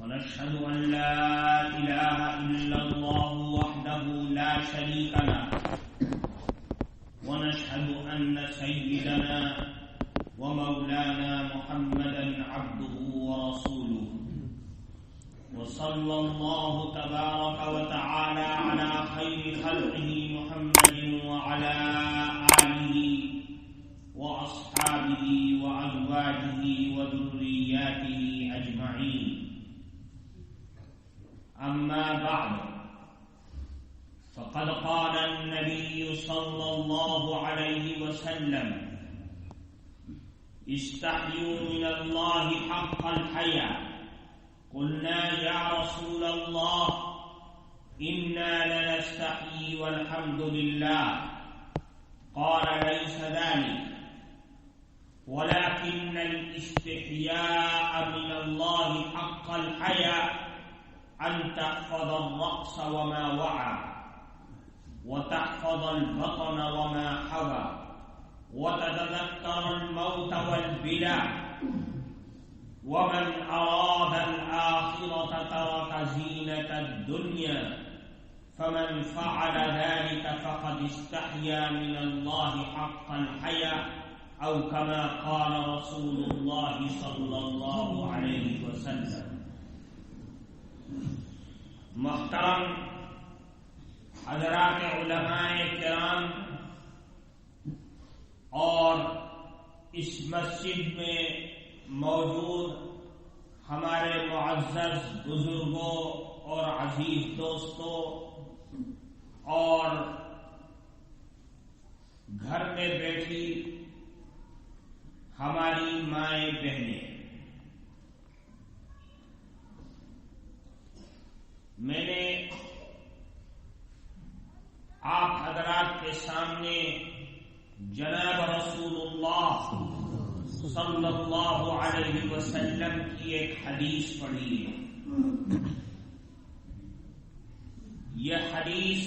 ونشهد أن لا إله إلا الله وحده لا شريك له ونشهد أن سيدنا ومولانا محمدا عبده ورسوله وصلى الله تبارك وتعالى على خير خلقه محمد وعلى آله وأصحابه وأزواجه وذرياته أجمعين. أما بعد فقد قال النبي صلى الله عليه وسلم: استحيوا من الله حق الحياء. قلنا يا رسول الله إنا لنستحيي والحمد لله. قال ليس ذلك ولكن الاستحياء من الله حق الحياء أن تحفظ الرأس وما وعى وتحفظ البطن وما حوى وتتذكر الموت والبلاء ومن أراد الآخرة ترك زينة الدنيا فمن فعل ذلك فقد استحيا من الله حق الحياء أو كما قال رسول الله صلى الله عليه وسلم. محترم حضرات علماء کرام اور اس مسجد میں موجود ہمارے معزز بزرگوں اور عزیز دوستوں اور گھر میں بیٹھی ہماری مائیں بہنیں، میں نے آپ حضرات کے سامنے جناب رسول اللہ صلی اللہ علیہ وسلم کی ایک حدیث پڑھی ہے. یہ حدیث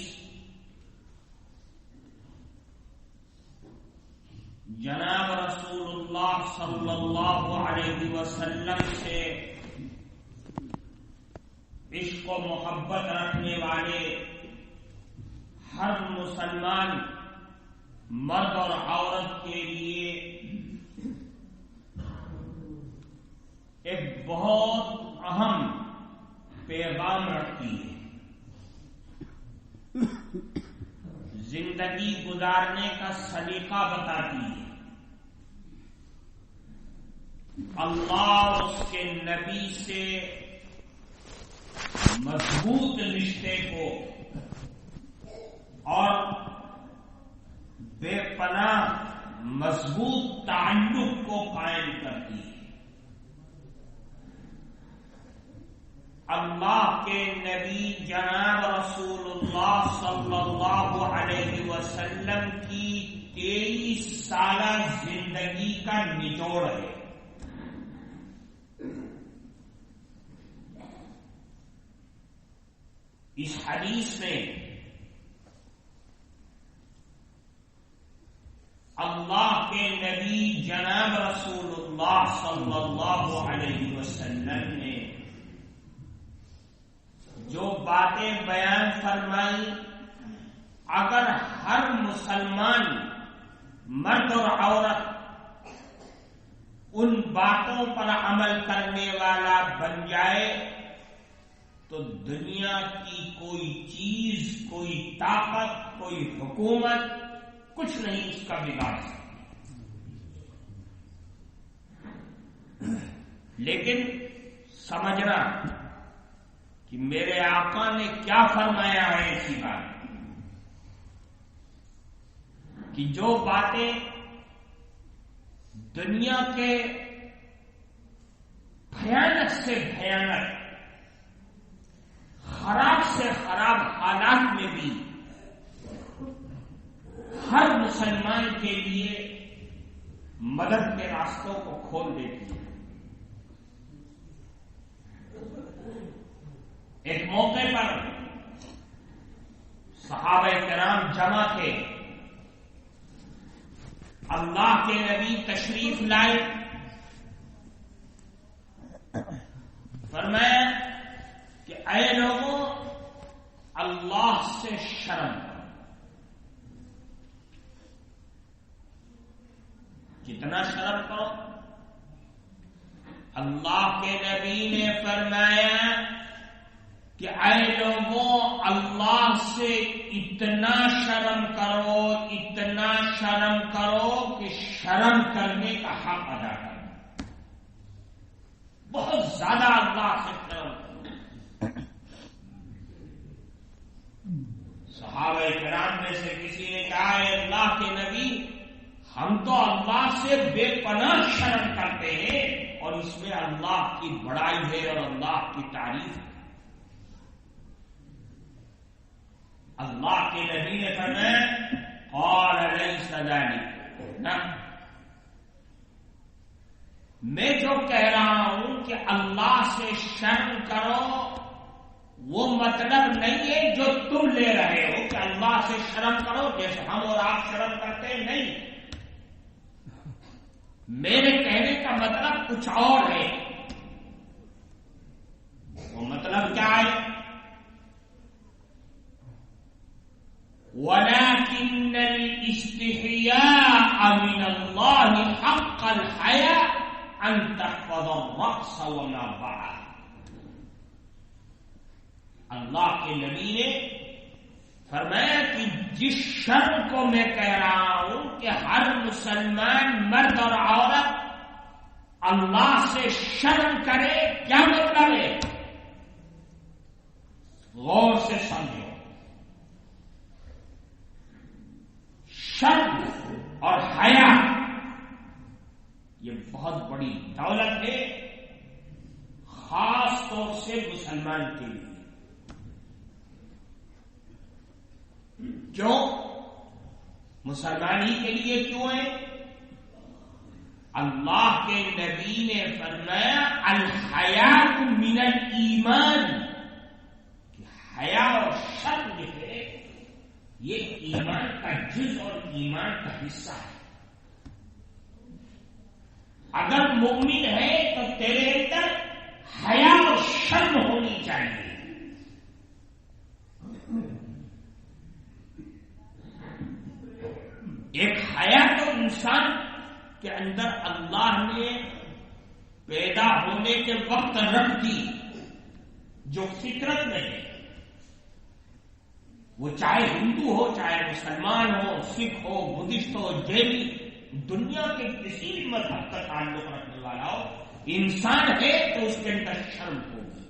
جناب رسول اللہ صلی اللہ علیہ وسلم سے عشق و محبت رکھنے والے ہر مسلمان مرد اور عورت کے لیے ایک بہت اہم پیغام رکھتی ہے. زندگی گزارنے کا سلیقہ بتاتی ہے. اللہ اور اس کے نبی سے مضبوط رشتے کو اور بے پناہ مضبوط تعلق کو قائم کرتی ہے. اللہ کے نبی جناب رسول اللہ صلی اللہ علیہ وسلم کی 23 سالہ زندگی کا نچوڑ ہے. اس حدیث میں اللہ کے نبی جناب رسول اللہ صلی اللہ علیہ وسلم نے جو باتیں بیان فرمائی، اگر ہر مسلمان مرد اور عورت ان باتوں پر عمل کرنے والا بن جائے تو دنیا کی کوئی چیز، کوئی طاقت، کوئی حکومت کچھ نہیں اس کا بگاڑ سکتی. لیکن سمجھنا کہ میرے آقا نے کیا فرمایا ہے ایسی بات کہ جو باتیں دنیا کے بھیانک سے بھیانک، خراب سے خراب حالات میں بھی ہر مسلمان کے لیے مدد کے راستوں کو کھول دیتی ہے. ایک موقع پر صحابہ کرام جمع تھے. اللہ کے نبی تشریف لائے. فرمایا سے شرم کرو. کتنا شرم کرو؟ اللہ کے نبی نے فرمایا کہ اے لوگوں، اللہ سے اتنا شرم کرو، اتنا شرم کرو کہ شرم کرنے کا حق ادا کرو. بہت زیادہ اللہ سے شرم کرو. صحابہ کرام میں سے کسی نے کہا، اے اللہ کے نبی، ہم تو اللہ سے بے پناہ شرم کرتے ہیں، اور اس میں اللہ کی بڑائی ہے اور اللہ کی تعریف ہے. اللہ کے نبی نے فرمایا قال ليس ذلك، نہ، میں جو کہہ رہا ہوں کہ اللہ سے شرم کرو، وہ مطلب نہیں ہے جو تم لے رہے ہو کہ اللہ سے شرم کرو جیسے ہم اور آپ شرم کرتے ہیں. نہیں، میرے کہنے کا مطلب کچھ اور ہے. وہ مطلب کیا ہے؟ وَلَكِنَّ الْإِسْتِحْيَاءَ مِنَ اللَّهِ حَقَّ الْحَيَاءِ أَن تَحْفَظَ الرَّأْسَ وَمَا بَعَدَ. اللہ کے نبی نے فرمایا کہ جس شرم کو میں کہہ رہا ہوں کہ ہر مسلمان مرد اور عورت اللہ سے شرم کرے، کیا مطلب ہے؟ غور سے سمجھو. شرم اور حیا یہ بہت بڑی دولت ہے، خاص طور سے مسلمان کے لیے. کیوں؟ مسلمانی کے لیے کیوں ہے؟ اللہ کے نبی نے فرمایا الحیاء من الایمان، کہ حیا اور شرم جو ہے یہ ایمان کا جز اور ایمان کا حصہ ہے. اگر مومن ہے تو تیرے اندر حیا اور شرم ہونی چاہیے. ایک حیا تو انسان کے اندر اللہ نے پیدا ہونے کے وقت رکھ دی، جو فطرت میں ہے. وہ چاہے ہندو ہو، چاہے مسلمان ہو، سکھ ہو، بدھسٹ ہو، جینی، دنیا کے کسی بھی مذہب کا تعلق رکھنے والا ہو، انسان ہے تو اس کے اندر شرم ہوگی.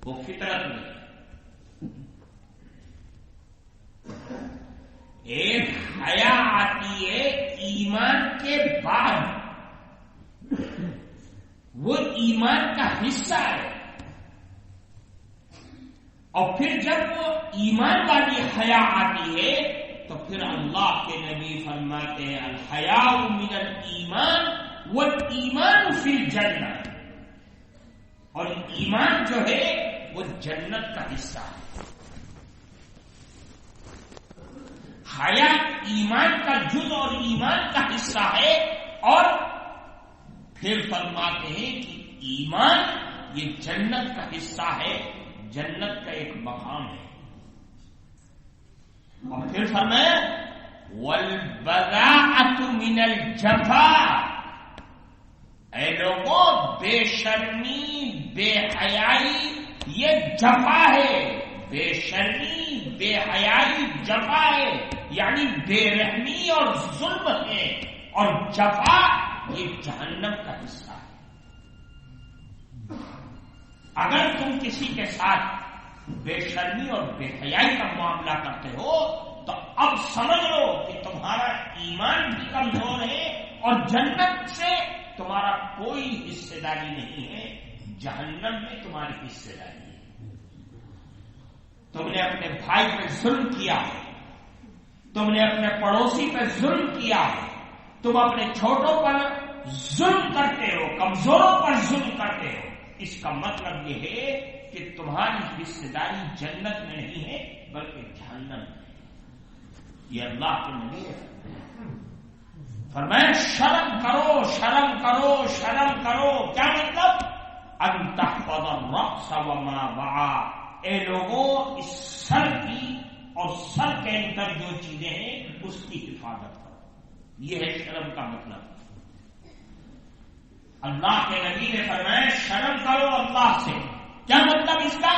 وہ فطرت میں ہے. ایک حیا آتی ہے ایمان کے بعد، وہ ایمان کا حصہ ہے. اور پھر جب وہ ایمان والی حیا آتی ہے تو پھر اللہ کے نبی فرماتے ہیں الحیاء من الایمان والایمان فی الجنہ، اور ایمان جو ہے وہ جنت کا حصہ ہے. حیا ایمان کا جز اور ایمان کا حصہ ہے. اور پھر فرماتے ہیں کہ ایمان یہ جنت کا حصہ ہے، جنت کا ایک مقام ہے. اور پھر فرمایا والبذاءۃ من الجفاء، اے لوگوں بے شرمی بے حیائی یہ جفا ہے. بے شرمی بے حیائی جفا ہے، یعنی بے رحمی اور ظلم ہے. اور جفا یہ جہنم کا حصہ ہے. اگر تم کسی کے ساتھ بے شرمی اور بے حیائی کا معاملہ کرتے ہو تو اب سمجھ لو کہ تمہارا ایمان بھی کمزور ہے اور جنت سے تمہارا کوئی حصے داری نہیں ہے، جہنم میں تمہاری حصے داری ہے. تم نے اپنے بھائی پہ ظلم کیا، تم نے اپنے پڑوسی پہ ظلم کیا، تم اپنے چھوٹوں پر ظلم کرتے ہو، کمزوروں پر ظلم کرتے ہو. اس کا مطلب یہ ہے کہ تمہاری حصے داری جنت میں نہیں ہے بلکہ جہنم میں. یہ اللہ کے نبی ہے. فرمایا شرم کرو شرم کرو شرم کرو. کیا مطلب؟ ان تحفظ الرأس وما وعى، اے لوگوں اس سر کی اور سر کے اندر جو چیزیں ہیں اس کی حفاظت کرو. یہ ہے شرم کا مطلب. اللہ کے نبی نے فرمایا شرم کرو اللہ سے. کیا مطلب اس کا؟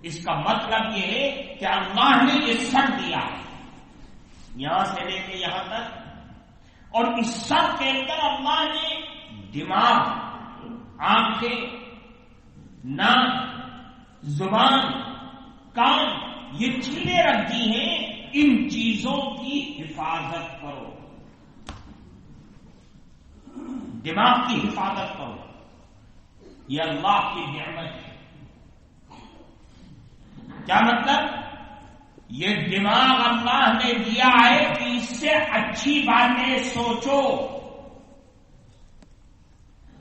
اس کا مطلب یہ ہے کہ اللہ نے یہ سر دیا ہے یہاں سے لے کے یہاں تک, اور اس سر کے اندر اللہ نے دماغ, آنکھیں, ناک, زبان, کان, یہ چیزیں رکھ دی ہیں. ان چیزوں کی حفاظت کرو. دماغ کی حفاظت کرو. یہ اللہ کی نعمت ہے. کیا مطلب؟ یہ دماغ اللہ نے دیا ہے کہ اس سے اچھی باتیں سوچو.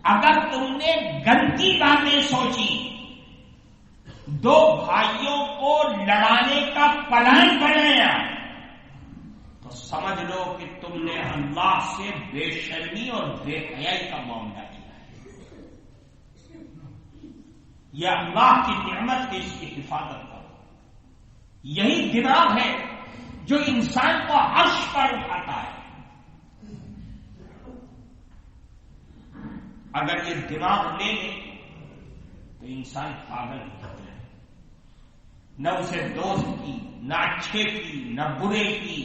اگر تم نے گندی باتیں سوچی, دو بھائیوں کو لڑانے کا پلان بنایا, تو سمجھ لو کہ تم نے اللہ سے بے شرمی اور بے حیائی کا معاملہ کیا ہے. یہ اللہ کی نعمت ہے, اس کی حفاظت کرو. یہی دماغ ہے جو انسان کو عرش پر اٹھاتا ہے. اگر یہ دماغ لے لے تو انسان پاگل ہو جاتا ہے. نہ اسے دوست کی, نہ اچھے کی, نہ برے کی,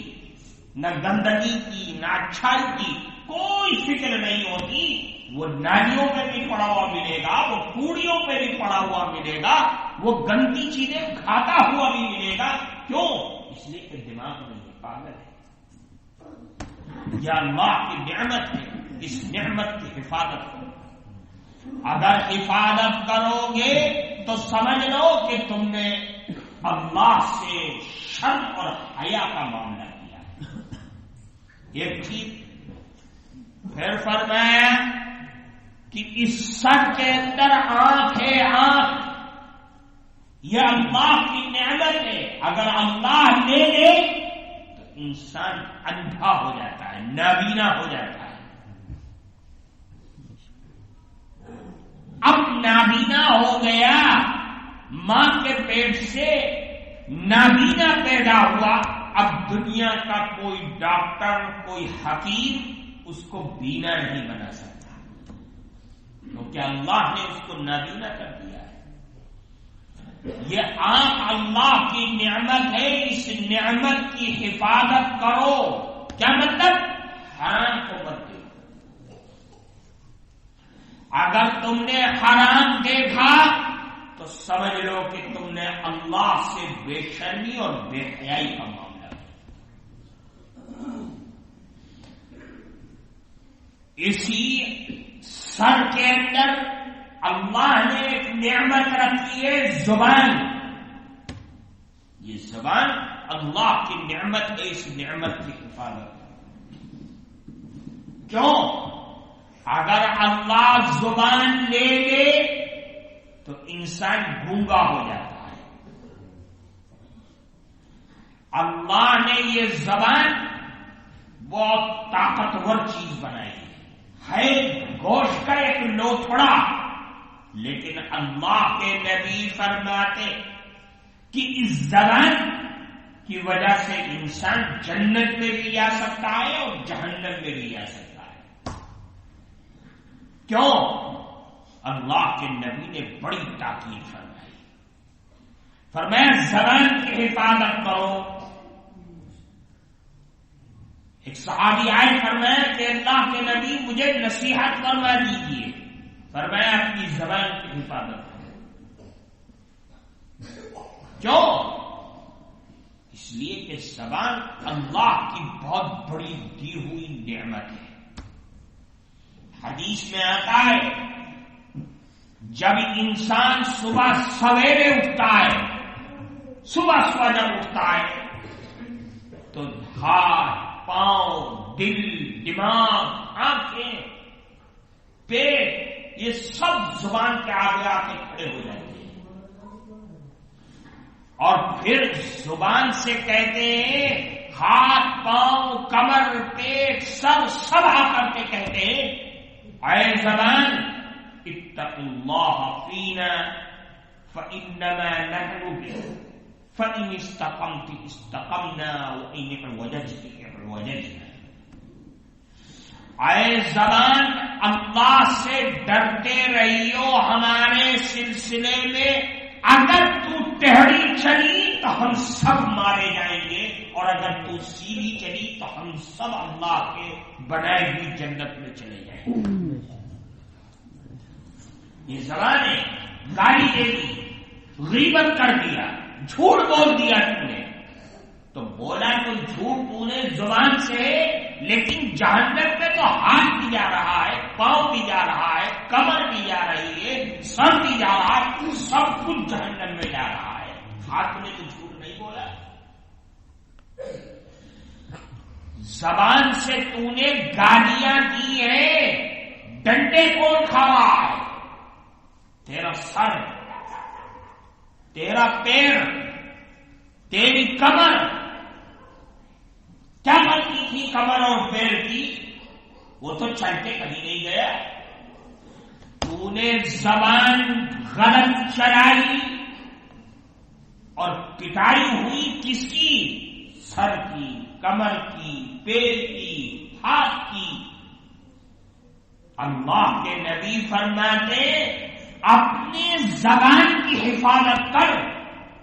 نہ گندگی کی, نہ اچھائی کی کوئی فکر نہیں ہوتی. وہ نالیوں پہ بھی پڑا ہوا ملے گا, وہ کوڑیوں پہ بھی پڑا ہوا ملے گا, وہ گندی چیزیں کھاتا ہوا بھی ملے گا. کیوں؟ اس لیے کہ دماغ نہیں ہے, پاگل ہے. یہ اللہ کی نعمت ہے, اس نعمت کی حفاظت کرو. اگر حفاظت کرو گے تو سمجھ لو کہ تم نے اللہ سے شرم اور حیا کا معاملہ کیا ہے. ایک چیز پھر فرمایا کہ اس سر کے اندر آنکھ ہے. آنکھ یہ اللہ کی نعمت ہے. اگر اللہ لے لے تو انسان اندھا ہو جاتا ہے, نابینا ہو جاتا ہے. اب نابینا ہو گیا, ماں کے پیٹ سے نابینا پیدا ہوا. اب دنیا کا کوئی ڈاکٹر, کوئی حکیم اس کو بینا نہیں بنا سکتا, کیونکہ اللہ نے اس کو نابینا کر دیا ہے. یہ آنکھ اللہ کی نعمت ہے, اس نعمت کی حفاظت کرو. کیا مطلب؟ حرام کو مت دیکھو. اگر تم نے حرام دیکھا تو سمجھ لو کہ تم نے اللہ سے بے شرمی اور بے حیائی کا معاملہ کیا. اسی سر کے اندر اللہ نے ایک نعمت رکھی ہے, زبان. یہ زبان اللہ کی نعمت ہے, اس نعمت کی حفاظت. کیوں؟ اگر اللہ زبان لے لے تو انسان گونگا ہو جاتا ہے. اللہ نے یہ زبان بہت طاقتور چیز بنائی ہے گوشت کا ایک لوتھڑا, لیکن اللہ کے نبی فرماتے کہ اس زبان کی وجہ سے انسان جنت میں بھی جا سکتا ہے اور جہنم میں بھی جا سکتا ہے. کیوں؟ اللہ کے نبی نے بڑی تاکید فرمائی. فرمایا زبان کی حفاظت کرو. ایک صحابی آئے, فرمایا کہ اللہ کے نبی مجھے نصیحت فرما دیجیے. فرمایا اپنی زبان کی حفاظت کرو. کیوں؟ اس لیے کہ زبان اللہ کی بہت بڑی دی ہوئی نعمت ہے. حدیث میں آتا ہے جب انسان صبح سویرے اٹھتا ہے, صبح جب اٹھتا ہے تو ہاتھ, پاؤں, دل, دماغ, آنکھیں, پیٹ, یہ سب زبان کے آگے آ کے کھڑے ہو جاتے ہیں. اور پھر زبان سے کہتے ہیں, ہاتھ, پاؤں, کمر, پیٹ, سب آ کر کے کہتے ہیں اے زبان اتق اللہ فینا فانما نحن بک فَإِنِ اسْتَقَمْتِ اسْتَقَمْنَا وَإِنِ اعْوَجَجْتِ اعْوَجَجْنَا. اے زبان اللہ سے ڈرتے رہیو ہمارے سلسلے میں، اگر تو ٹہری چلی تو ہم سب مارے جائیں گے، اور اگر تو سیدھی چلی تو ہم سب اللہ کے بنائے ہوئی جنت میں چلے جائیں گے. یہ زبان نے گالی دے دی، غیبت کر دیا، جھوٹ بول دیا تم نے، تو بولا تو جھوٹ تو نے زبان سے، لیکن جہنم میں تو ہاتھ بھی جا رہا ہے، پاؤں بھی جا رہا ہے، کمر بھی جا رہی ہے، سر بھی جا رہا ہے، سب کچھ جہنم میں جا رہا ہے. ہاتھ نے تو جھوٹ نہیں بولا. زبان سے تو نے گالیاں دی ہیں، ڈنڈے کون کھا رہا ہے؟ تیرا سر، تیرا پیر، تیری کمر. کیا غلطی تھی کمر اور پیر کی؟ وہ تو چلتے کبھی نہیں گیا. تو نے زبان غلط چلائی اور پٹائی ہوئی کس کی؟ سر کی، کمر کی، پیر کی، ہاتھ کی. اللہ کے نبی فرماتے اپنی زبان کی حفاظت کر.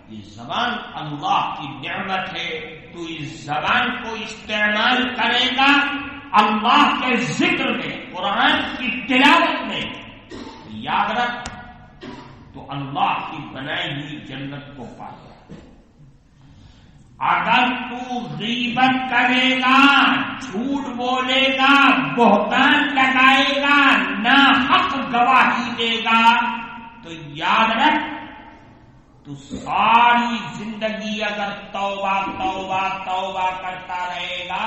یہ زبان اللہ کی نعمت ہے، تو اس زبان کو استعمال کرے گا اللہ کے ذکر میں، قرآن کی تلاوت میں، یاد رکھ تو اللہ کی بنائی ہوئی جنت کو پائے گا. اگر تو غیبت کرے گا، جھوٹ بولے گا، بہتان لگائے گا، ناحق گواہی دے گا، تو یاد رکھ تو ساری زندگی اگر توبہ توبہ توبہ کرتا رہے گا،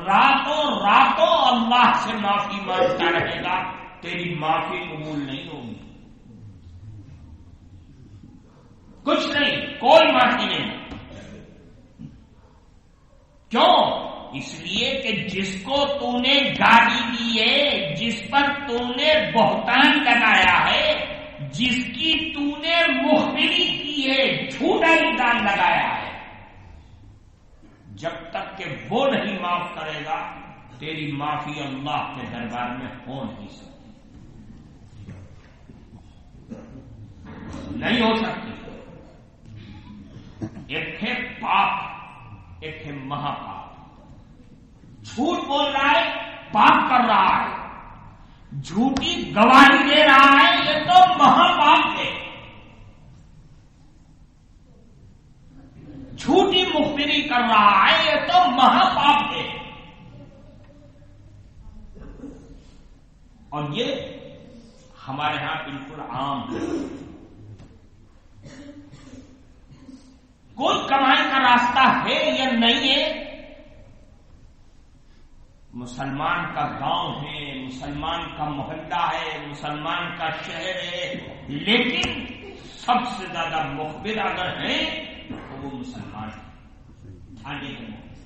راتوں راتوں اللہ سے معافی مانگتا رہے گا، تیری معافی قبول نہیں ہوگی. کچھ نہیں، کوئی معافی نہیں. کیوں؟ اس لیے کہ جس کو تو نے گالی دی ہے، جس پر تو نے بہتان لگایا ہے، جس کی تو نے مخبری کی ہے، جھوٹا الزام لگایا ہے، جب تک کہ وہ نہیں معاف کرے گا تیری معافی اللہ کے دربار میں ہو نہیں سکتی، نہیں ہو سکتی. ایک ہے پاپ، ایک ہے مہا پاپ. جھوٹ بول رہا ہے، پاپ کر رہا ہے، جھوٹی گواہی دے رہا ہے، یہ تو مہا پاپ ہے. جھوٹی مخبری کر رہا ہے، یہ تو مہا پاپ ہے. اور یہ ہمارے ہاں بالکل عام ہے. کوئی کمائی کا راستہ ہے یا نہیں ہے؟ مسلمان کا گاؤں ہے، مسلمان کا محلہ ہے، مسلمان کا شہر ہے، لیکن سب سے زیادہ مخبر اگر ہیں تو وہ مسلمان ہیں. تھانے کے مخبر،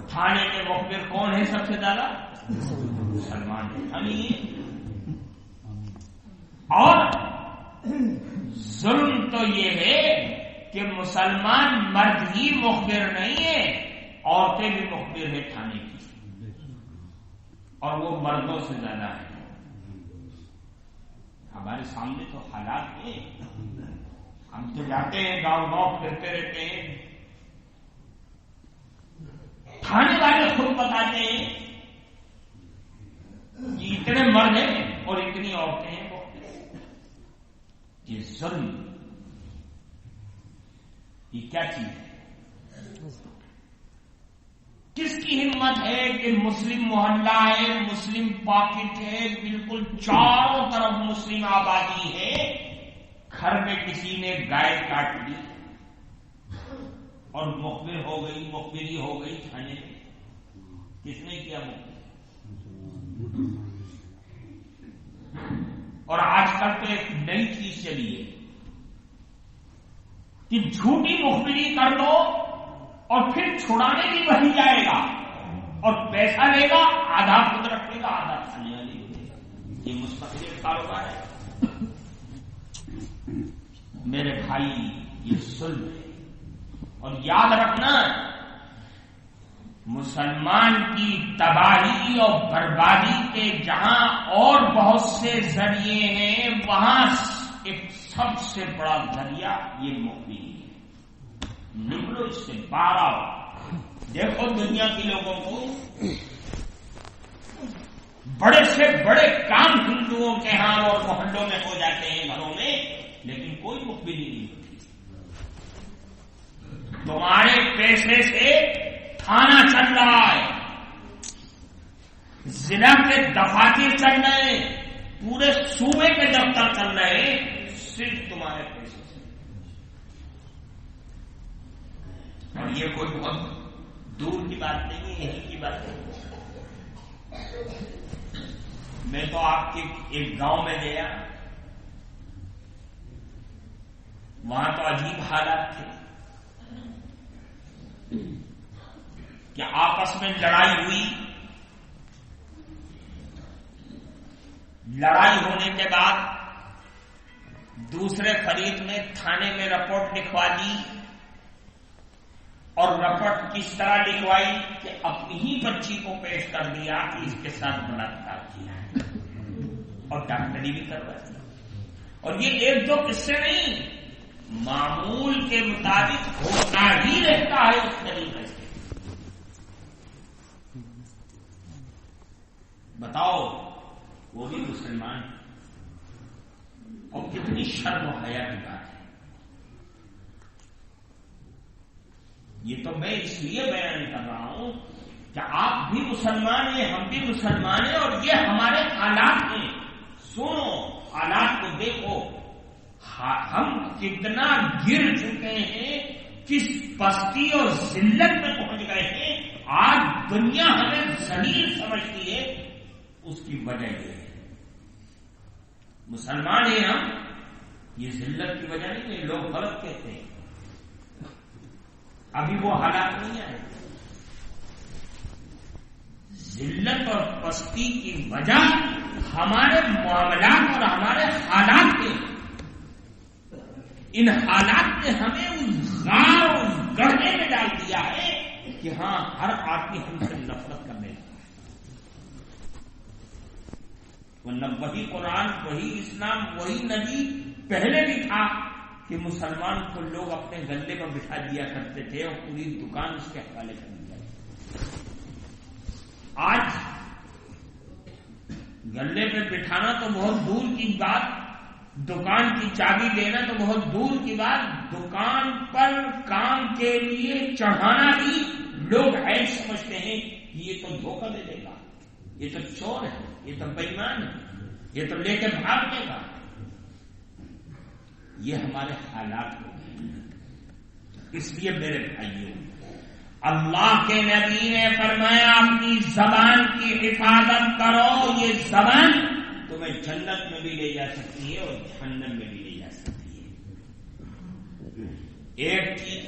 تھانے کے مخبر کون ہے سب سے زیادہ؟ مسلمان ہے. اور ظلم تو یہ ہے کہ مسلمان مرد ہی مخبر نہیں ہے، عورتیں بھی مخبر ہے تھانے کی، اور وہ مردوں سے زیادہ ہے. ہمارے سامنے تو حالات ہیں، ہم تو جاتے ہیں گاؤں گاؤں پھرتے رہتے ہیں. تھانے والے خود بتاتے ہیں کہ اتنے مرد ہیں اور اتنی عورتیں ہیں. یہ ظلم، یہ کیا چیز ہے؟ کس کی ہمت ہے کہ مسلم محلہ ہے، مسلم پاکٹ ہے، بالکل چاروں طرف مسلم آبادی ہے، گھر میں کسی نے گائے کاٹ لی اور مخبر ہو گئی، مخبری ہو گئی تھانے میں. کس نے کیا مخبر؟ اور آج کل تو ایک نئی چیز چلی ہے کہ جھوٹی مخبری کر لو اور پھر چھڑانے بھی وہی جائے گا اور پیسہ لے گا، آدھا خود رکھے گا، آدھا کھانے والی ہوگی. یہ مستقل کاروبار ہے. میرے بھائی یہ ظلم ہے، اور یاد رکھنا مسلمان کی تباہی اور بربادی کے جہاں اور بہت سے ذریعے ہیں، وہاں ایک سب سے بڑا ذریعہ یہ مؤمن ہے۔ نکلو اس سے باہر آؤ۔ دیکھو دنیا کے لوگوں کو بڑے سے بڑے کام ہندوؤں کے ہاں اور محلوں میں ہو جاتے ہیں، گھروں میں، لیکن کوئی مقبلی نہیں ہوتی۔ تمہارے پیسے سے تھانہ چل رہا ہے، ضلع کے دفاتر چل رہے ہیں، پورے صوبے کے دفتر چل رہے ہیں، صرف تمہارے پیسے سے۔ اور یہ کوئی بہت دور کی بات نہیں ہے، یہی کی بات ہے۔ میں تو آپ کے ایک گاؤں میں گیا، وہاں تو عجیب حالات تھے کہ آپس میں لڑائی ہوئی، لڑائی ہونے کے بعد دوسرے فریق نے تھانے میں رپورٹ لکھوا دی، اور رپورٹ کس طرح لکھوائی کہ اپنی ہی بچی کو پیش کر دیا کہ اس کے ساتھ بلااتکار کیا ہے، اور ڈاکٹری بھی کروا دی۔ اور یہ ایک دو قصے نہیں، معمول کے مطابق ہوتا ہی رہتا ہے اس طریقے سے۔ بتاؤ وہ بھی مسلمان، اور کتنی شرم و حیا کی بات ہے۔ یہ تو میں اس لیے بیان کر رہا ہوں کہ آپ بھی مسلمان ہیں، ہم بھی مسلمان ہیں، اور یہ ہمارے حالات ہیں۔ سنو، حالات کو دیکھو، ہم کتنا گر چکے ہیں، کس پستی اور ذلت میں پہنچ گئے ہیں۔ آج دنیا ہمیں ذلیل سمجھتی ہے، اس کی وجہ یہ ہے مسلمان ہیں ہم، یہ ذلت کی وجہ نہیں ہے۔ لوگ غلط کہتے ہیں، ابھی وہ حالات نہیں آئے۔ ذلت اور پستی کی وجہ ہمارے معاملات اور ہمارے حالات کے، ان حالات نے ہمیں اس غار اور اس گڑھے میں ڈال دیا ہے کہ ہاں ہر آدمی ہم سے نفرت کرنے لگا ہے۔ ورنہ وہی قرآن، وہی اسلام، وہی نبی پہلے بھی تھا کہ مسلمان کو لوگ اپنے گلے پر بٹھا دیا کرتے تھے اور پوری دکان اس کے حوالے کر دیا۔ آج گلے پہ بٹھانا تو بہت دور کی بات، دکان کی چابی دینا تو بہت دور کی بات، دکان پر کام کے لیے چڑھانا بھی لوگ ایسے سمجھتے ہیں کہ یہ تو دھوکہ دے دے گا، یہ تو چور ہے، یہ تو بے ایمان ہے، یہ تو لے کے بھاگ دے گا۔ یہ ہمارے حالات ہو گئے۔ اس لیے میرے بھائیوں، اللہ کے نبی نے فرمایا اپنی زبان کی حفاظت کرو، یہ زبان تمہیں جنت میں بھی لے جا سکتی ہے اور جہنم میں بھی لے جا سکتی ہے۔ ایک چیز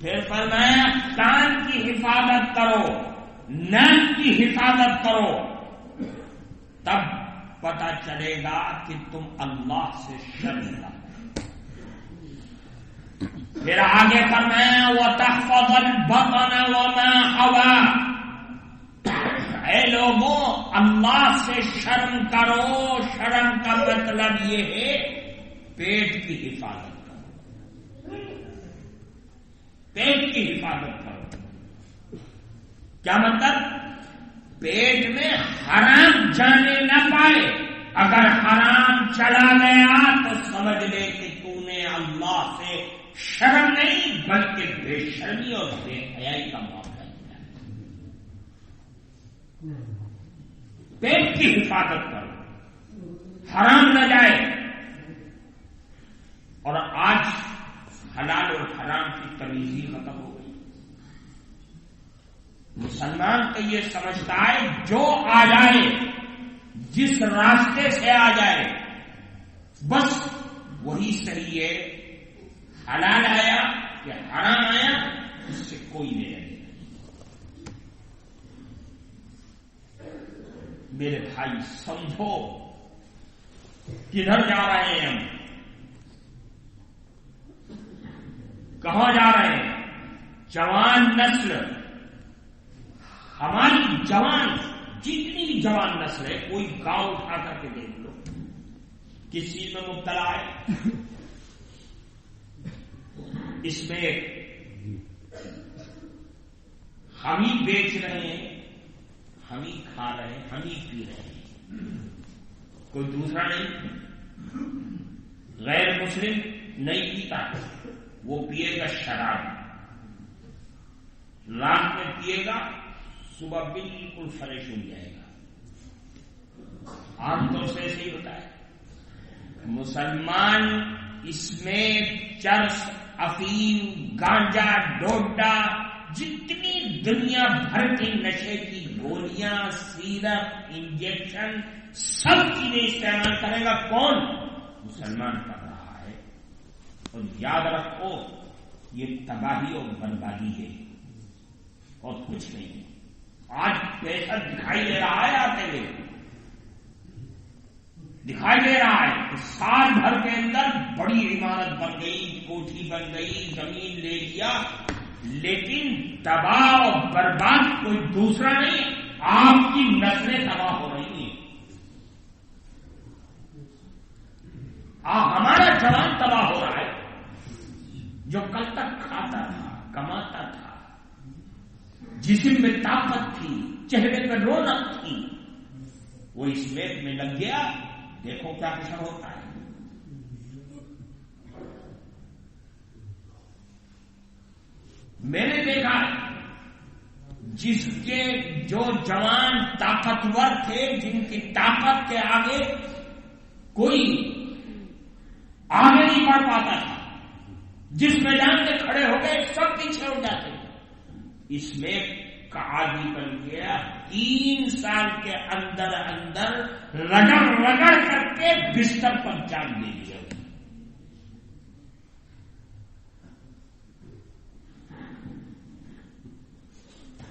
پھر فرمایا کان کی حفاظت کرو، ناک کی حفاظت کرو، تب پتا چلے گا کہ تم اللہ سے شرمندہ۔ پھر آگے فرمایا وَتَحْفَظَ الْبَطَنَ وَمَا حَوَىٰ، اے لوگوں اللہ سے شرم کرو۔ شرم کا مطلب یہ ہے پیٹ کی حفاظت کرو، پیٹ کی حفاظت کرو۔ کیا مطلب؟ پیٹ میں حرام جانے نہ پائے۔ اگر حرام چلا گیا تو سمجھ لے کہ تو نے اللہ سے شرم نہیں بلکہ بے شرمی اور بے حیائی کا معاملہ کیا ہے۔ پیٹ کی حفاظت کرو، حرام نہ جائے۔ اور آج حلال اور حرام کی تمیز ہی ختم ہو گئی۔ مسلمان تو یہ سمجھتا ہے جو آ جائے، جس راستے سے آ جائے، بس وہی صحیح ہے۔ حلال آیا یا حرام آیا اس سے کوئی نہیں رہے۔ میرے بھائی سمجھو کدھر جا رہے ہیں ہم۔ کہاں جا رہے ہیں؟ جوان نسل، ہماری جوان جتنی بھی جوان نسل ہے، کوئی گاؤں اٹھا کر کے دیکھ لو کس چیز میں مبتلا ہے؟ اس میں ہم ہی بیچ رہے ہیں، ہم ہی کھا رہے ہیں، ہم ہی پی رہے ہیں، کوئی دوسرا نہیں۔ غیر مسلم نہیں پیتا، وہ پیے گا شراب، رات میں پیے گا، صبح بالکل فریش ہو جائے گا۔ عام طور سے ایسے ہی ہوتا ہے۔ مسلمان اس میں چرس، افیم، گانجا، ڈوڈا، جتنی دنیا بھر کی نشے کی گولیاں، سیرپ، انجیکشن، سب چیزیں استعمال کرے گا کون؟ مسلمان کر رہا ہے۔ اور یاد رکھو یہ تباہی اور بربادی ہے اور کچھ نہیں۔ آج پیسہ دکھائی دے رہا ہے، آتے ہوئے دکھائی دے رہا ہے کہ سال بھر کے اندر بڑی عمارت بن گئی، کوٹھی بن گئی، زمین لے لیا، لیکن تباہ اور برباد کوئی دوسرا نہیں، آپ کی نسلیں تباہ ہو رہی ہیں۔ ہمارا جوان تباہ ہو رہا ہے، جو کل تک کھاتا تھا، کماتا تھا، جسم میں طاقت تھی، چہرے پہ رونق تھی، وہ اس میپ میں لگ گیا۔ دیکھو کیا حشر ہوتا ہے۔ میں نے دیکھا جس کے جو جوان طاقتور تھے، جن کی طاقت کے آگے کوئی آگے نہیں بڑھ پاتا تھا، جس میدان میں کھڑے ہو گئے سب پیچھے ہو جاتے ہیں، اس میں کا عادی بن گیا۔ 3 سال کے اندر اندر رگڑ رگڑ کر کے بستر پر جان دے دیا۔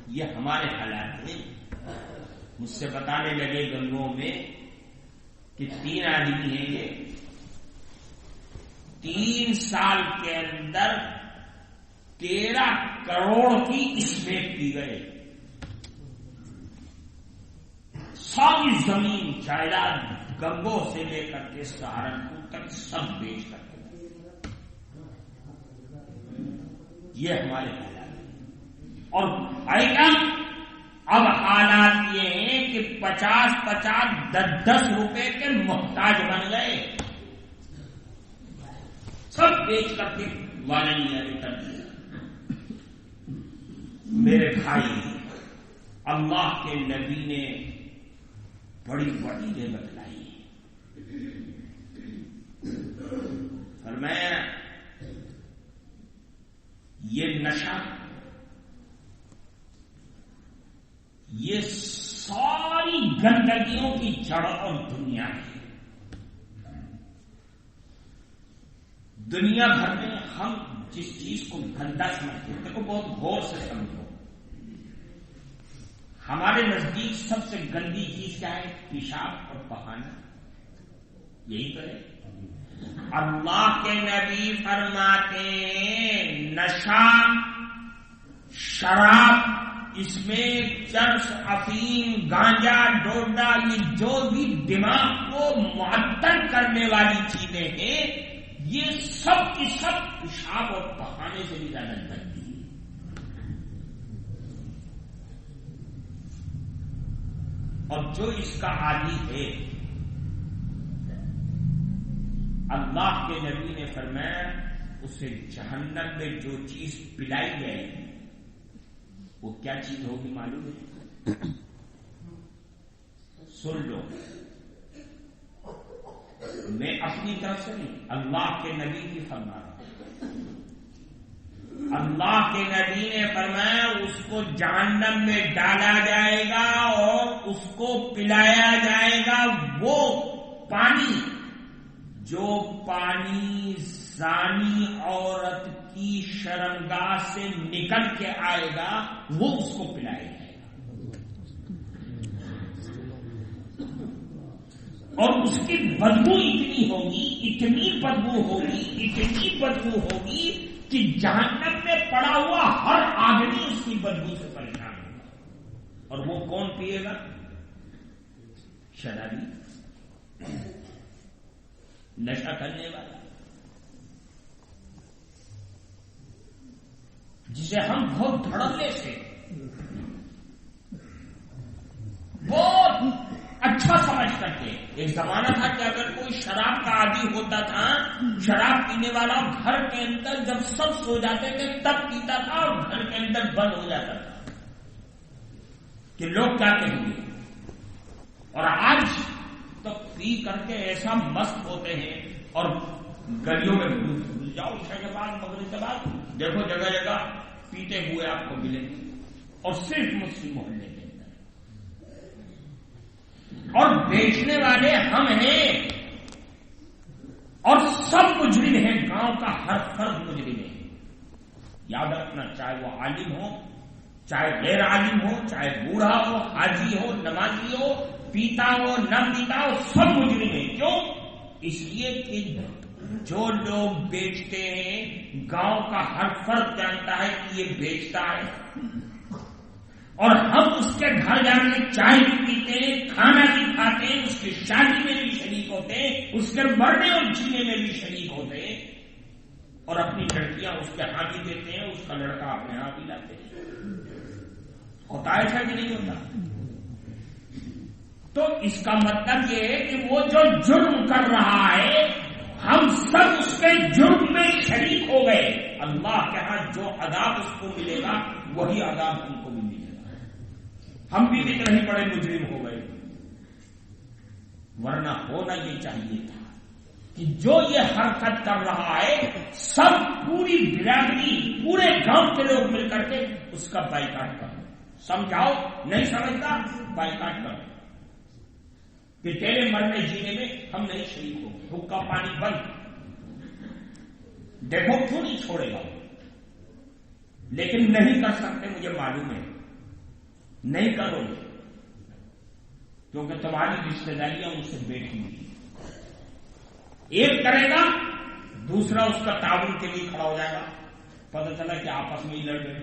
یہ ہمارے حالات ہیں۔ مجھ سے بتانے لگے گنگوں میں کہ 3 آدمی ہیں، یہ 3 سال کے اندر 13 کروڑ کی اسمیک پی گئے۔ ساری زمین جائیداد گنگوں سے لے کر کے سہارنپور تک سب بیچ کر کے، یہ ہمارے حالات ہیں۔ اور اب حالات یہ ہیں کہ 50-50، 10-10 روپے کے محتاج بن گئے، سب بیچ کر کے والے کر دیا۔ میرے بھائی، اللہ کے نبی نے بڑی وعیدیں بتلائی، فرمایا یہ نشہ، یہ ساری گندگیوں کی جڑ اور دنیا ہے۔ دنیا بھر میں ہم جس چیز کو گندا سمجھتے ہیں، دیکھو بہت غور سے سمجھو، ہمارے نزدیک سب سے گندی چیز کیا ہے؟ پیشاب اور پخانا، یہی تو ہے۔ اللہ کے نبی فرماتے ہیں نشہ، شراب، اس میں چرس، افیم، گانجا، ڈوڈا، یہ جو بھی دماغ کو معطل کرنے والی چیزیں ہیں، یہ سب کی سب پیشاب اور پخانے سے بھی زیادہ گندی ہے۔ اور جو اس کا عادی ہے، اللہ کے نبی نے فرمایا اسے جہنم میں جو چیز پلائی جائے گی وہ کیا چیز ہوگی معلوم ہے؟ سن لو، میں اپنی طرف سے نہیں، اللہ کے نبی کی فرما رہا ہوں۔ اللہ کے نبی نے فرمایا اس کو جہنم میں ڈالا جائے گا اور اس کو پلایا جائے گا وہ پانی جو پانی زانی عورت کی شرمگاہ سے نکل کے آئے گا، وہ اس کو پلایا جائے گا، اور اس کی بدبو اتنی ہوگی، اتنی بدبو ہوگی، اتنی بدبو ہوگی کہ جہنم میں پڑا ہوا ہر آدمی اس کی بدبو سے پریشان ہوگا. اور وہ کون پیے گا؟ شرابی، نشہ کرنے والا، جسے ہم بہت دھڑلے سے بہت اچھا سمجھ کرتے. ایک زمانہ تھا کہ اگر کوئی شراب کا عادی ہوتا تھا، شراب پینے والا، گھر کے اندر جب سب سو جاتے تھے تب پیتا تھا اور گھر کے اندر بند ہو جاتا تھا کہ لوگ کیا کہیں گے. اور آج تو پی کر کے ایسا مست ہوتے ہیں اور گلیوں میں بھول جاؤ، عشاء کے بعد، مغرب کے بعد دیکھو جگہ جگہ پیتے ہوئے آپ کو ملیں گے، اور صرف مسلم محلے کے اندر. اور بیچنے والے ہم ہیں، اور سب مجرم ہیں، گاؤں کا ہر فرد مجرم ہے. یاد رکھنا، چاہے وہ عالم ہو، چاہے غیر عالم ہو، چاہے بوڑھا ہو، حاجی ہو، نمازی ہو، پیتا ہو نہ پیتا ہو، سب مجرم ہیں. کیوں؟ اس لیے کہ جو لوگ بیچتے ہیں گاؤں کا ہر فرد جانتا ہے کہ یہ بیچتا ہے، اور ہم اس کے گھر جا کے چائے بھی پیتے ہیں، کھانا بھی کھاتے ہیں، اس کی شادی میں بھی شریک ہوتے ہیں، اس کے مرنے اور جینے میں بھی شریک ہوتے ہیں، اور اپنی لڑکیاں اس کے ہاں بھی دیتے ہیں، اس کا لڑکا اپنے ہاں بھی لاتے ہیں. ہوتا ہے ایسا کہ نہیں ہوتا؟ تو اس کا مطلب یہ ہے کہ وہ جو جرم کر رہا ہے ہم سب اس کے جرم میں شریک ہو گئے. اللہ کے ہاں جو عذاب اس کو ملے گا وہی عذاب ہم کو بھی ملے گا. ہم بھی اتنے ہی بڑے مجرم ہو گئے. ورنہ ہونا یہ چاہیے تھا کہ جو یہ حرکت کر رہا ہے سب پوری برادری، پورے گاؤں کے لوگ مل کر کے اس کا بائیکاٹ کرو. سمجھاؤ، نہیں سمجھتا بائیکاٹ کرو کہ تیرے مرنے جینے میں ہم نہیں شریک ہو. حقہ پانی بند. دیکھو کیوں نہیں چھوڑے گا، لیکن نہیں کر سکتے، مجھے معلوم ہے نہیں کرو گے، کیونکہ تمہاری رشتے داریاں ان سے بیٹھی ہوئی. ایک کرے گا دوسرا اس کا تعاون کے لیے کھڑا ہو جائے گا، پتہ چلا کہ آپس میں ہی لڑ گئے.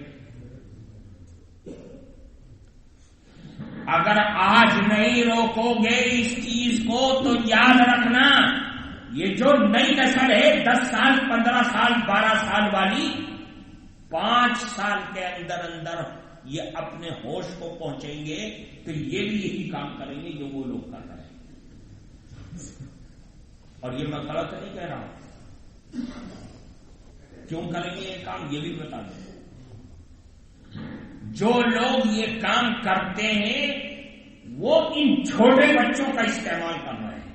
اگر آج نہیں روکو گے اس چیز کو تو یاد رکھنا یہ جو نئی نسل ہے 10 سال 15 سال 12 سال والی 5 سال کے اندر اندر یہ اپنے ہوش کو پہنچیں گے تو یہ بھی یہی کام کریں گے جو وہ لوگ کر رہے ہیں. اور یہ میں غلط نہیں کہہ رہا ہوں. کیوں کریں گے یہ کام یہ بھی بتا دیں. جو لوگ یہ کام کرتے ہیں وہ ان چھوٹے بچوں کا استعمال کر رہے ہیں.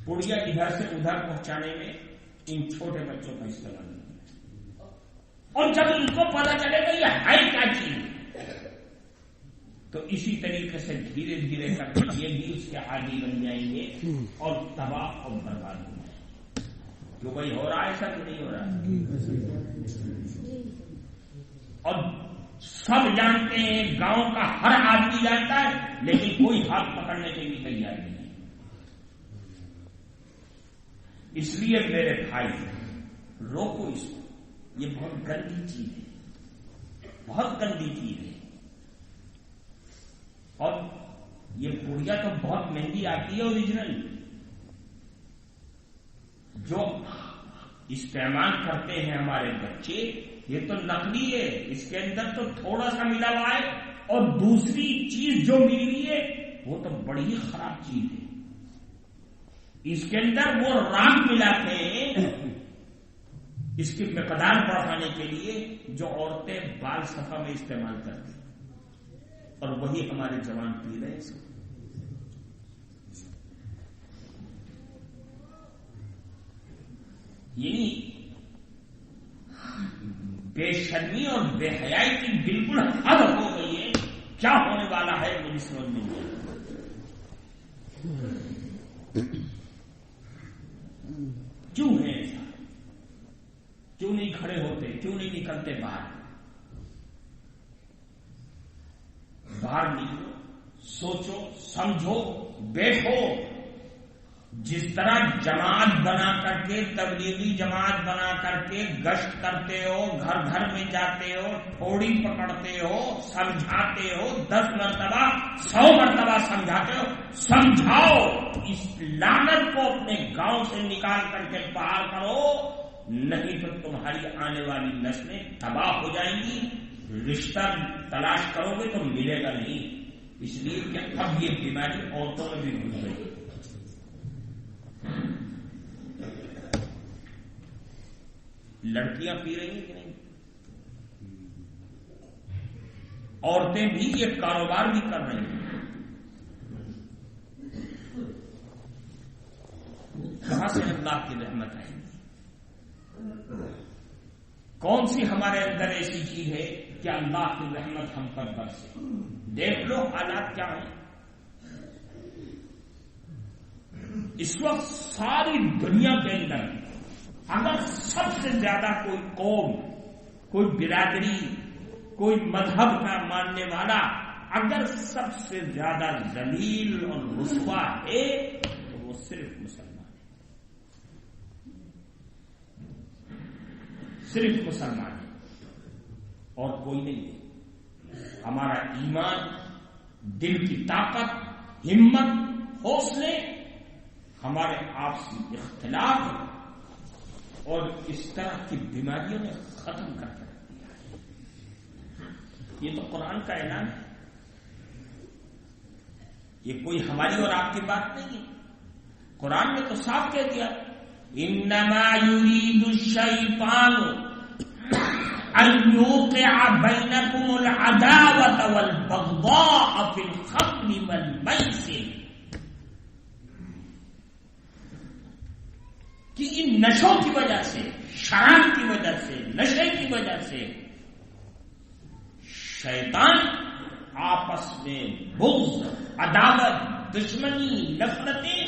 پڑیا ادھر سے ادھر پہنچانے میں ان چھوٹے بچوں کا استعمال نہیں. اور جب ان کو پتا چلے گا یہ ہے کیا چیز تو اسی طریقے سے دھیرے دھیرے کر کے یہ بھی اس کے عادی بن جائیں گے اور تباہ اور برباد ہو جائیں گے. جو بھائی ہو رہا ہے ایسا تو نہیں ہو رہا. اور سب جانتے ہیں، گاؤں کا ہر آدمی جانتا ہے، لیکن کوئی ہاتھ پکڑنے کے لیے تیار نہیں. اس لیے میرے بھائی روکو اس کو. یہ بہت گندی چیز ہے، بہت گندی چیز ہے. اور یہ پوڑیا تو بہت مہنگی آتی ہے اوریجنل. جو استعمال کرتے ہیں ہمارے بچے یہ تو نقلی ہے، اس کے اندر تو تھوڑا سا ملا ہوا ہے، اور دوسری چیز جو ملی ہے وہ تو بڑی ہی خراب چیز ہے. اس کے اندر وہ رنگ ملاتے ہیں اس کی مقدار بڑھانے کے لیے جو عورتیں بال صفا میں استعمال کرتی ہیں، اور وہی ہمارے جوان پی رہے ہیں. یعنی بے شرمی اور بے حیائی کی بالکل حد ہو گئی ہے. کیا ہونے والا ہے مجھے سمجھ نہیں آتا. کیوں ہے ایسا؟ کیوں نہیں کھڑے ہوتے؟ کیوں نہیں نکلتے باہر؟ باہر نکلو، سوچو، سمجھو، بیٹھو. جس طرح جماعت بنا کر کے، تبلیغی جماعت بنا کر کے گشت کرتے ہو، گھر گھر میں جاتے ہو، تھوڑی پکڑتے ہو، سمجھاتے ہو، 10 مرتبہ 100 مرتبہ سمجھاتے ہو، سمجھاؤ، اس لعنت کو اپنے گاؤں سے نکال کر کے باہر کرو، نہیں تو تمہاری آنے والی نسلیں تباہ ہو جائیں گی. رشتہ تلاش کرو گے تو ملے گا نہیں، اس لیے کہ اب یہ بیماری عورتوں میں بھی گھس گئی. لڑکیاں پی رہی ہیں کہ نہیں؟ عورتیں بھی یہ کاروبار بھی کر رہی ہیں. کہاں سے اللہ کی رحمت آئے گی؟ کون سی ہمارے اندر ایسی چیز ہے کہ اللہ کی رحمت ہم پر برسے؟ دیکھ لو حالات کیا ہیں. اس وقت ساری دنیا کے اندر اگر سب سے زیادہ کوئی قوم، کوئی برادری، کوئی مذہب کا ماننے والا اگر سب سے زیادہ ذلیل اور رسوا ہے تو وہ صرف مسلمان ہے، صرف مسلمان ہے اور کوئی نہیں ہے. ہمارا ایمان، دل کی طاقت، ہمت، حوصلے، ہمارے آپسی اختلاف اور اس طرح کی بیماریوں نے ختم کر دیا ہے. یہ تو قرآن کا اعلان ہے، یہ کوئی ہماری اور آپ کی بات نہیں ہے. قرآن نے تو صاف کہہ دیا، انما یرید الشیطان ان یوقع بینکم العداوۃ والبغضاء فی الخمر والمیسر، کہ ان نشوں کی وجہ سے، شراب کی وجہ سے، نشے کی وجہ سے شیطان آپس میں بغض، عداوت، دشمنی، نفرتیں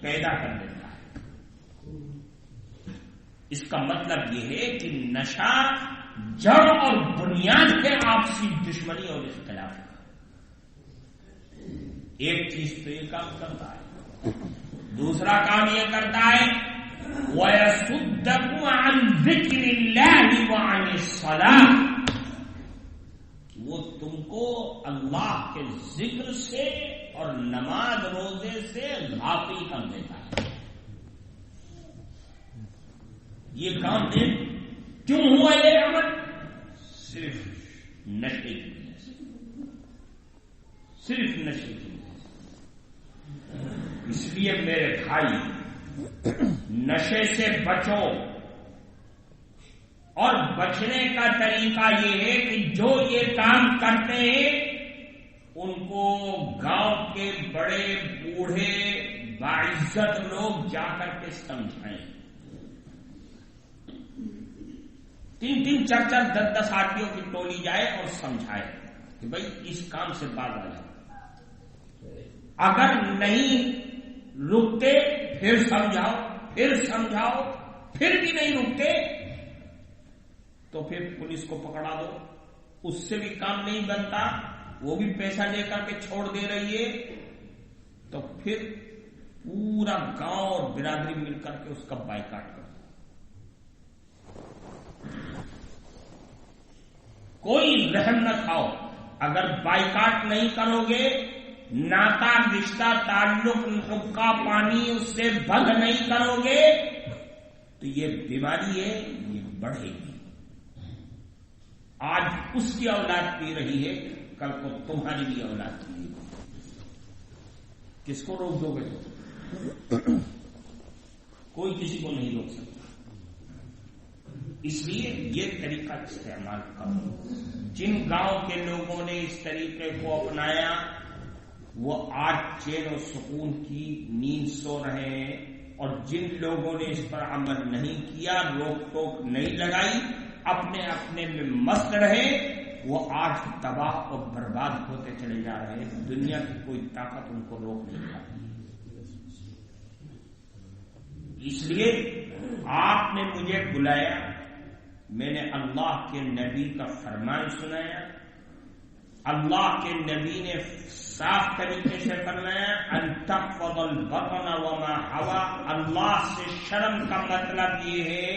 پیدا کر دیتا ہے. اس کا مطلب یہ ہے کہ نشہ جڑ اور بنیاد ہے آپسی دشمنی اور اختلاف کا. ایک چیز تو یہ کام کرتا ہے، دوسرا کام یہ کرتا ہے وَيَصُدَّكُمْ عَنْ ذِكْرِ اللَّهِ وَعَنِ الصَّلَاةِ، وہ تم کو اللہ کے ذکر سے اور نماز روزے سے غافل کر دیتا ہے. یہ کام ہے. کیوں ہوا یہ عمل؟ صرف نشے کی وجہ سے، صرف نشے کی وجہ سے. اس لیے میرے بھائی، نشے سے بچو، اور بچنے کا طریقہ یہ ہے کہ جو یہ کام کرتے ہیں ان کو گاؤں کے بڑے بوڑھے باعزت لوگ جا کر کے سمجھائیں. 3-3 4-4 10-10 آدمیوں کی ٹولی جائے اور سمجھائے کہ بھائی اس کام سے باز آ جاؤ. اگر نہیں رکتے پھر سمجھاؤ، پھر سمجھاؤ، پھر بھی نہیں رکتے تو پھر پولیس کو پکڑا دو. اس سے بھی کام نہیں بنتا، وہ بھی پیسہ لے کر کے چھوڑ دے رہی ہے، تو پھر پورا گاؤں اور برادری مل کر کے اس کا بائیکاٹ کر دو. کوئی رحم نہ کھاؤ. اگر بائیکاٹ نہیں کرو گے، ناتا رشتہ تعلق حقہ پانی اس سے بند نہیں کرو گے تو یہ بیماری ہے، یہ بڑھے گی. آج اس کی اولاد پی رہی ہے، کل کو تمہاری بھی اولاد پی رہی ہے. کس کو روک دو گے؟ کوئی کسی کو نہیں روک سکتا. اس لیے یہ طریقہ استعمال کرو. جن گاؤں کے لوگوں نے اس طریقے کو اپنایا وہ آج چین و سکون کی نیند سو رہے ہیں، اور جن لوگوں نے اس پر عمل نہیں کیا، روک ٹوک نہیں لگائی، اپنے اپنے میں مست رہے، وہ آج تباہ اور برباد ہوتے چلے جا رہے ہیں. دنیا کی کوئی طاقت ان کو روک نہیں پاتی. اس لیے آپ نے مجھے بلایا، میں نے اللہ کے نبی کا فرمان سنایا. اللہ کے نبی نے صاف طریقے سے فرمایا ان تحفظ البطن وما حوا، اللہ سے شرم کا مطلب یہ ہے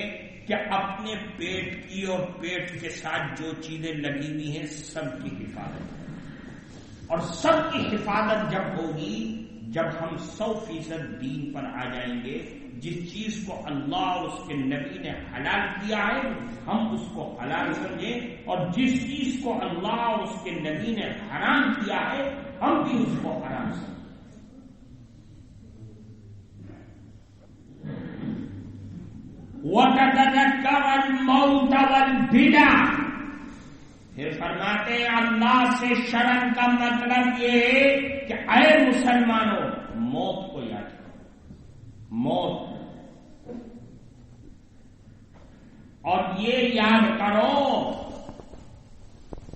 کہ اپنے پیٹ کی اور پیٹ کے ساتھ جو چیزیں لگی ہوئی ہیں سب کی حفاظت، اور سب کی حفاظت جب ہوگی جب ہم 100% دین پر آ جائیں گے. جس چیز کو اللہ اور اس کے نبی نے حلال کیا ہے ہم اس کو حلال سمجھیں، اور جس چیز کو اللہ اور اس کے نبی نے حرام کیا ہے ہم بھی اس کو حرام سمجھیں. وَتَتَذَكَّرَ الْمَوْتَ وَالْبِدَعَ. پھر فرماتے ہیں اللہ سے شرم کا مطلب یہ ہے کہ اے مسلمانوں موت کو یاد کرو، موت، اور یہ یاد کرو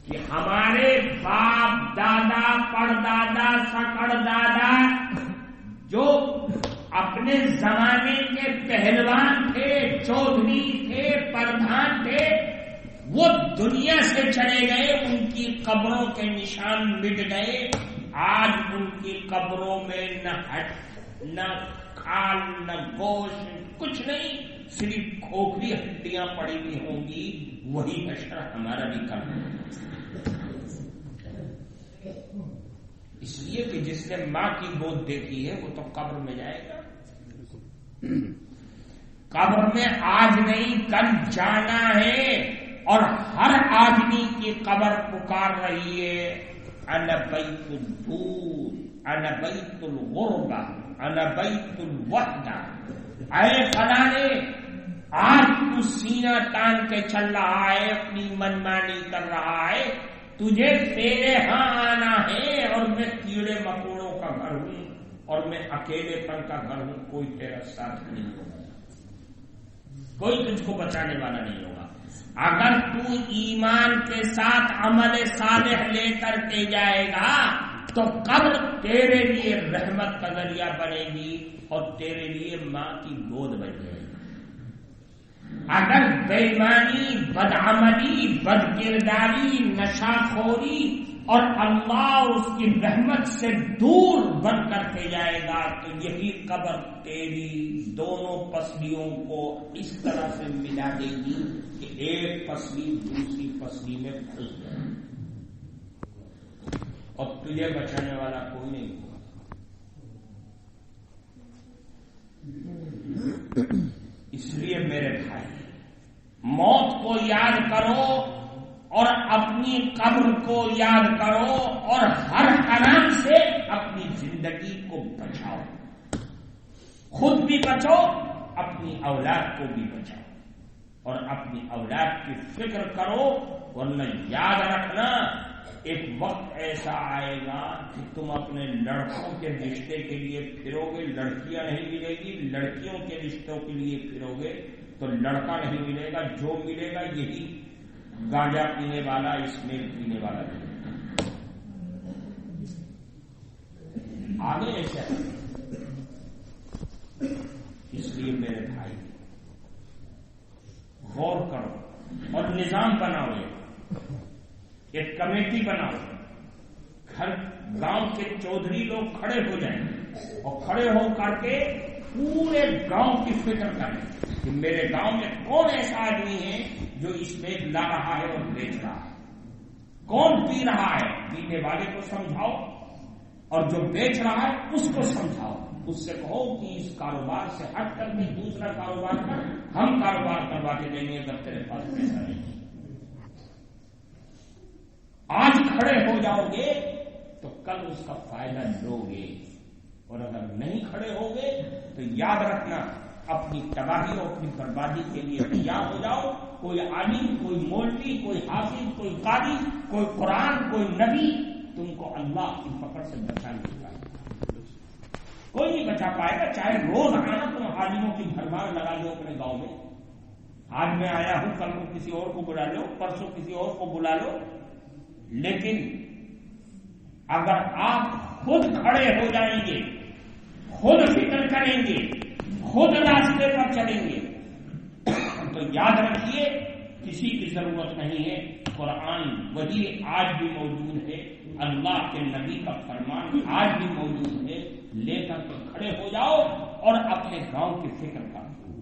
کہ ہمارے باپ دادا پردادا سکڑ دادا جو اپنے زمانے کے پہلوان تھے، چودھری تھے، پردھان تھے، وہ دنیا سے چلے گئے، ان کی قبروں کے نشان مٹ گئے. آج ان کی قبروں میں نہ ہڈ نہ کھال نہ گوشت کچھ نہیں، صرف کھوکھلی ہڈیاں پڑی ہوئی ہوں گی. وہی حشر ہمارا بھی کرنا ہے. اس لیے کہ جس نے ماں کی گود دیکھی ہے وہ تو قبر میں جائے گا. قبر میں آج نہیں کل جانا ہے، اور ہر آدمی کی قبر پکار رہی ہے انا بیت الدور، انا بیت الغربہ، انا بیت الوحدہ. اے فلانے آج تو سینہ تان کے چل رہا ہے، اپنی منمانی کر رہا ہے، تجھے تیرے ہاں آنا ہے، اور میں کیڑے مکوڑوں کا گھر ہوں اور میں اکیلے پن کا گھر ہوں. کوئی تیرا ساتھ نہیں ہوگا، کوئی تجھ کو بچانے والا نہیں ہوگا. اگر تو ایمان کے ساتھ عمل صالح لے کر کے جائے گا تو قبر تیرے لیے رحمت کا ذریعہ بنے گی اور تیرے لیے ماں کی گود بن جائے گی. اگر بےایمانی، بدعملی، بد کرداری، نشاخوری اور اللہ اور اس کی رحمت سے دور بن کر کے جائے گا تو یہی قبر تیری دونوں پسلیوں کو اس طرح سے ملا دے گی کہ ایک پسلی دوسری پسلی میں پھنس جائے، اور تجھے بچانے والا کوئی نہیں ہوگا. اس لیے میرے بھائی موت کو یاد کرو اور اپنی قبر کو یاد کرو، اور ہر حرام سے اپنی زندگی کو بچاؤ. خود بھی بچو، اپنی اولاد کو بھی بچاؤ، اور اپنی اولاد کی فکر کرو. ورنہ یاد رکھنا ایک وقت ایسا آئے گا کہ تم اپنے لڑکوں کے رشتے کے لیے پھرو گے، لڑکیاں نہیں ملے گی، لڑکیوں کے رشتوں کے لیے پھرو گے تو لڑکا نہیں ملے گا. جو ملے گا یہی گانجا پینے والا، اسمیل پینے والا ملے گا. آگے ایسا ہے. اس لیے میرے بھائی غور کرو اور نظام بناؤ، ایک کمیٹی بناؤ. ہر گاؤں کے چودھری لوگ کھڑے ہو جائیں اور کھڑے ہو کر کے پورے گاؤں کی فکر کریں کہ میرے گاؤں میں کون ایسا آدمی ہے جو اس میں لا رہا ہے اور بیچ رہا ہے، کون پی رہا ہے، پینے والے کو سمجھاؤ، اور جو بیچ رہا ہے اس کو سمجھاؤ. اس سے کہو کہ اس کاروبار سے ہٹ کر کے دوسرا کاروبار کر، ہم کاروبار کروا کے دیں گے اگر تیرے پاس پیسہ نہیں. آج کھڑے ہو جاؤ گے تو کل اس کا فائدہ لو گے، اور اگر نہیں کھڑے ہو گے تو یاد رکھنا اپنی تباہی اور اپنی بربادی کے لیے تیار ہو جاؤ. کوئی عالم، کوئی مولوی، کوئی حافظ، کوئی قاری، کوئی قرآن، کوئی نبی تم کو اللہ کی پکڑ سے بچا نہیں پائے گا. کوئی نہیں بچا پائے گا. چاہے روز آنا تم عالموں کی بھرمار لگا لو اپنے گاؤں میں، آج میں آیا ہوں کل کو کسی اور کو بلا لو، پرسوں کسی اور کو بلا لو، لیکن اگر آپ خود کھڑے ہو جائیں گے، خود فکر کریں گے، خود راستے پر چلیں گے تو یاد رکھیے کسی کی ضرورت نہیں ہے. قرآن وہی آج بھی موجود ہے، اللہ کے نبی کا فرمان آج بھی موجود ہے. لے کر کے کھڑے ہو جاؤ اور اپنے گاؤں کی فکر کرو،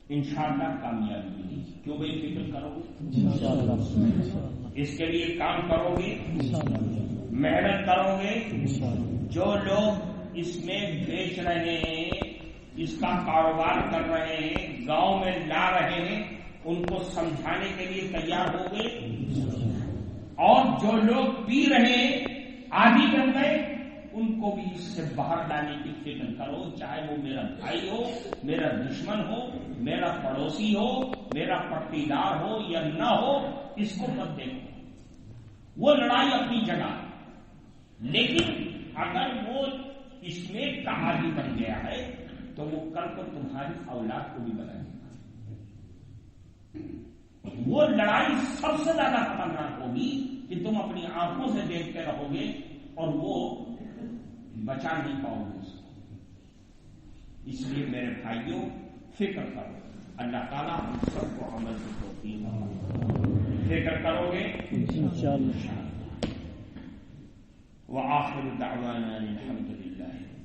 انشاءاللہ کامیابی ملے گی۔ کیوں بھائی فکر کرو گے؟ انشاءاللہ اس کے لیے کام کرو گے، محنت کرو گے۔ جو لوگ اس میں بیچ رہے ہیں، اس کا کاروبار کر رہے ہیں، گاؤں میں لا رہے ہیں، ان کو سمجھانے کے لیے تیار ہو گئے، اور جو لوگ پی رہے ہیں عادی بن گئے، ان کو بھی اس سے باہر لانے کی فکر کرو، چاہے وہ میرا بھائی ہو، میرا دشمن ہو، میرا پڑوسی ہو، میرا پٹیدار ہو یا نہ ہو، اس کو مت دیکھو۔ وہ لڑائی اپنی جگہ، لیکن اگر وہ اس میں کا عادی بن گیا ہے تو وہ کل کو تمہاری اولاد کو بھی بنائے گا۔ وہ لڑائی سب سے زیادہ خطرناک ہوگی کہ تم اپنی آنکھوں سے دیکھتے رہو گے اور وہ بچا نہیں پاؤ گے اس کو۔ اس لیے میرے بھائیوں فکر کرو، اللہ تعالیٰ ہم سب کو عمل کی توفیق عطا۔ فکر کرو گے انشاءاللہ۔ وآخر دعوانا الحمد للہ۔